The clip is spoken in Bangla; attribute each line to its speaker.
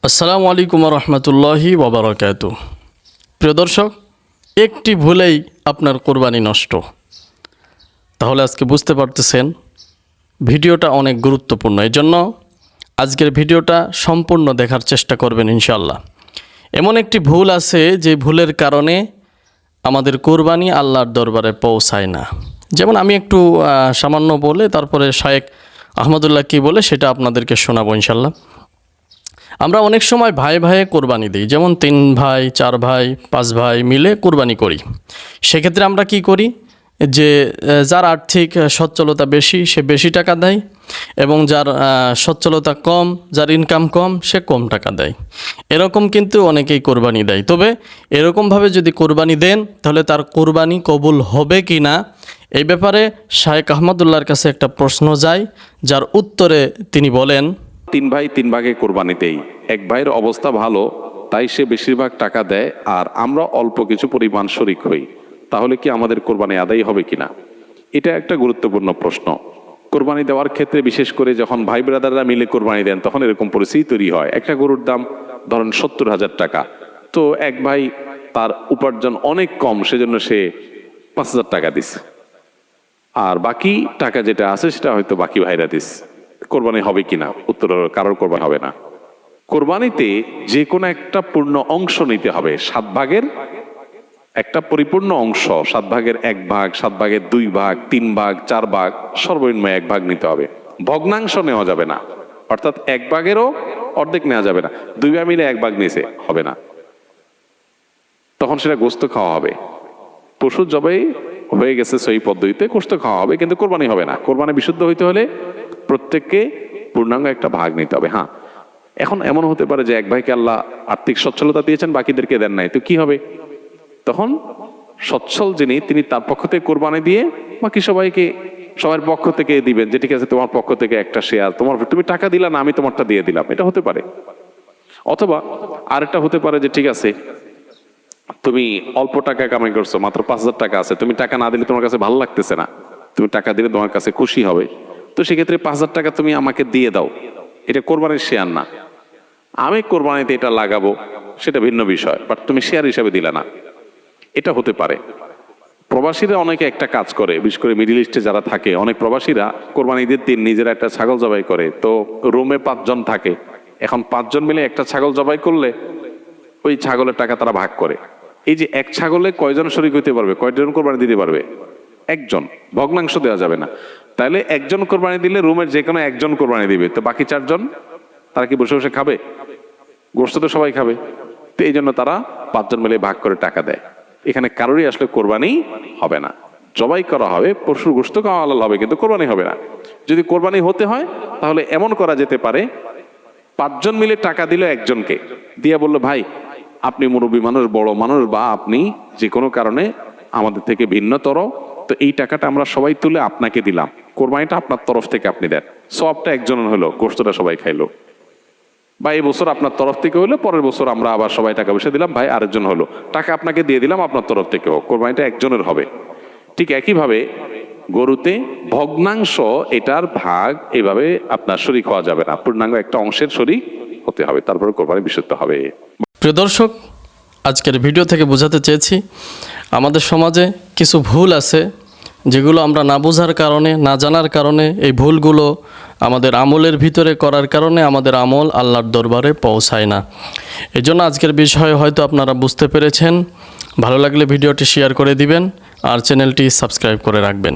Speaker 1: আসসালামু আলাইকুম রহমতুল্লাহি ওয়াবারাকাতু। প্রিয় দর্শক, একটি ভুলেই আপনার কোরবানি নষ্ট। তাহলে আজকে বুঝতে পারতেছেন ভিডিওটা অনেক গুরুত্বপূর্ণ। এই জন্য আজকের ভিডিওটা সম্পূর্ণ দেখার চেষ্টা করবেন ইনশাআল্লাহ। এমন একটি ভুল আছে যে ভুলের কারণে আমাদের কোরবানি আল্লাহর দরবারে পৌঁছায় না। যেমন আমি একটু সামান্য বলে তারপরে শায়েখ আহমদুল্লাহ কী বলে সেটা আপনাদেরকে শোনাবো ইনশাআল্লাহ। আমরা অনেক সময় ভাই ভাইয়ে কোরবানি দিই, যেমন 3 ভাই 4 ভাই 5 ভাই মিলে কোরবানি করি। সেক্ষেত্রে আমরা কি করি যে যার আর্থিক সচ্ছলতা বেশি সে বেশি টাকা দেয়, এবং যার সচ্ছলতা কম, যার ইনকাম কম সে কম টাকা দেয়। এরকম কিন্তু অনেকেই কোরবানি দেয়। তবে এরকমভাবে যদি কোরবানি দেন তাহলে তার কোরবানি কবুল হবে কি না এই ব্যাপারে শায়েখ আহমদুল্লাহর কাছে একটা প্রশ্ন যায়, যার উত্তরে তিনি বলেন,
Speaker 2: 3 ভাই 3 ভাগে কোরবানি দেই। এক ভাইয়ের অবস্থা ভালো, তাই সে বেশিরভাগ টাকা দেয়, আর আমরা অল্প কিছু পরিমাণ শরিক হই। তাহলে কি আমাদের কোরবানি আদায় হবে কিনা? এটা একটা গুরুত্বপূর্ণ প্রশ্ন। কোরবানি দেওয়ার ক্ষেত্রে বিশেষ করে যখন ভাই ব্রাদাররা মিলে কোরবানি দেন তখন এরকম পরিস্থিতি তৈরি হয়। একটা গরুর দাম ধরেন 70,000 টাকা, তো এক ভাই তার উপার্জন অনেক কম, সেজন্য সে 5,000 টাকা দিচ্ছে, আর বাকি টাকা যেটা আছে সেটা হয়তো বাকি ভাইরা দিচ্ছে। কোরবানি হবে কিনা? উত্তর হলো কারোর কোরবানি হবে না। কোরবানিতে যে কোনো একটা পূর্ণ অংশ নিতে হবে। 7 ভাগের একটা পরিপূর্ণ অংশ, 7 ভাগের 1 ভাগ, 7 ভাগের 2 ভাগ, 3 ভাগ, 4 ভাগ, সর্বনিম্ন 1 ভাগ নিতে হবে। ভগ্নাংশ নেওয়া যাবে না, অর্থাৎ 1 ভাগেরও অর্ধেক নেওয়া যাবে না। 2 ভাগ মিলে 1 ভাগ নিয়েছে, হবে না, তখন সেটা গোস্ত খাওয়া হবে। পশু জবাই হয়ে গেছে সেই পদ্ধতিতে, গোস্ত খাওয়া হবে, কিন্তু কোরবানি হবে না। কোরবানি বিশুদ্ধ হইতে হলে প্রত্যেককে পূর্ণাঙ্গ একটা ভাগ নিতে হবে। হ্যাঁ, এখন এমন হতে পারে যে এক ভাইকে আল্লাহ আর্থিক সচ্ছলতা দিয়েছেন, বাকিদেরকে দেন নাই, তো কি হবে? তখন সচ্ছল যিনি তিনি তার পক্ষ থেকে কোরবানি দিয়ে বাকি সবাইকে সবার পক্ষ থেকে দিবেন, যে ঠিক আছে তোমার পক্ষ থেকে একটা শেয়ার, তুমি টাকা দিলা না, আমি তোমারটা দিয়ে দিলাম, এটা হতে পারে। অথবা আরেকটা হতে পারে যে ঠিক আছে তুমি অল্প টাকা কামাই করছো, মাত্র 5,000 টাকা আছে, তুমি টাকা না দিলে তোমার কাছে ভালো লাগতেছে না, তুমি টাকা দিলে তোমার কাছে খুশি হবে, তো সেক্ষেত্রে 5,000 টাকা তুমি আমাকে দিয়ে দাও। এটা কোরবানির শেয়ার না। আমি কোরবানিতে এটা লাগাবো সেটা ভিন্ন বিষয়, বাট তুমি শেয়ার হিসাবে দিলে না, এটা হতে পারে। প্রবাসীরা অনেকে একটা কাজ করে, বিশেষ করে মিডিল ইস্টে যারা থাকে, অনেক প্রবাসীরা কোরবানি ঈদের দিন নিজেরা একটা ছাগল জবাই করে। তো রুমে 5 জন থাকে, এখন 5 জন মিলে একটা ছাগল জবাই করলে ওই ছাগলের টাকা তারা ভাগ করে। এই যে এক ছাগলে কয়জন শরিক হইতে পারবে, কয়জন কোরবানি দিতে পারবে? 1 জন। ভগ্নাংশ দেওয়া যাবে না। তাহলে 1 জন কোরবানি দিলে রুমের যে কোনো 1 জন কোরবানি দিবে, তো বাকি 4 জন তারা কি বসে বসে খাবে? গোস্ত তো সবাই খাবে। তো এই জন্য তারা 5 জন মিলে ভাগ করে টাকা দেয়। এখানে কারোরই আসলে কোরবানি হবে না। জবাই করা হবে, পশুর গোস্ত খাওয়া হালাল হবে, কিন্তু কোরবানি হবে না। যদি কোরবানি হতে হয় তাহলে এমন করা যেতে পারে, 5 জন মিলে টাকা দিল একজনকে, দিয়া বললো ভাই আপনি মুরব্বী মানুষ, বড় মানুষ, বা আপনি যে কোনো কারণে আমাদের থেকে ভিন্নতর, তো এই টাকাটা আমরা সবাই তুলে আপনাকে দিলাম, কোরবানিটা আপনার তরফ থেকে আপনি দেন, সবটা একজনের হলো, গোস্তটা সবাই খাইলো। বা এই বছর আপনার তরফ থেকে হলো, পরের বছর আমরা আবার সবাই টাকা পয়সা দিলাম, ভাই আরেকজন হলো, টাকা আপনাকে দিয়ে দিলাম আপনার তরফ থেকে, হোক, কোরবানিটা একজনের হবে। ঠিক একইভাবে গরুতে ভগ্নাংশ, এটার ভাগ এইভাবে আপনার শরিক হওয়া যাবে না, পূর্ণাঙ্গ একটা অংশের শরিক হতে হবে, তারপরে কোরবানি বিশুদ্ধ হবে।
Speaker 1: প্রিয় দর্শক, আজকের ভিডিও থেকে বোঝাতে চেয়েছি আমাদের সমাজে কিছু ভুল আছে যেগুলো আমরা না বোঝার কারণে, না জানার কারণে, এই ভুলগুলো আমাদের আমলের ভিতরে করার কারণে আমাদের আমল আল্লাহর দরবারে পৌঁছায় না। এই জন্য আজকের বিষয়ে হয়তো আপনারা বুঝতে পেরেছেন। ভালো লাগলে ভিডিওটি শেয়ার করে দিবেন আর চ্যানেলটি সাবস্ক্রাইব করে রাখবেন।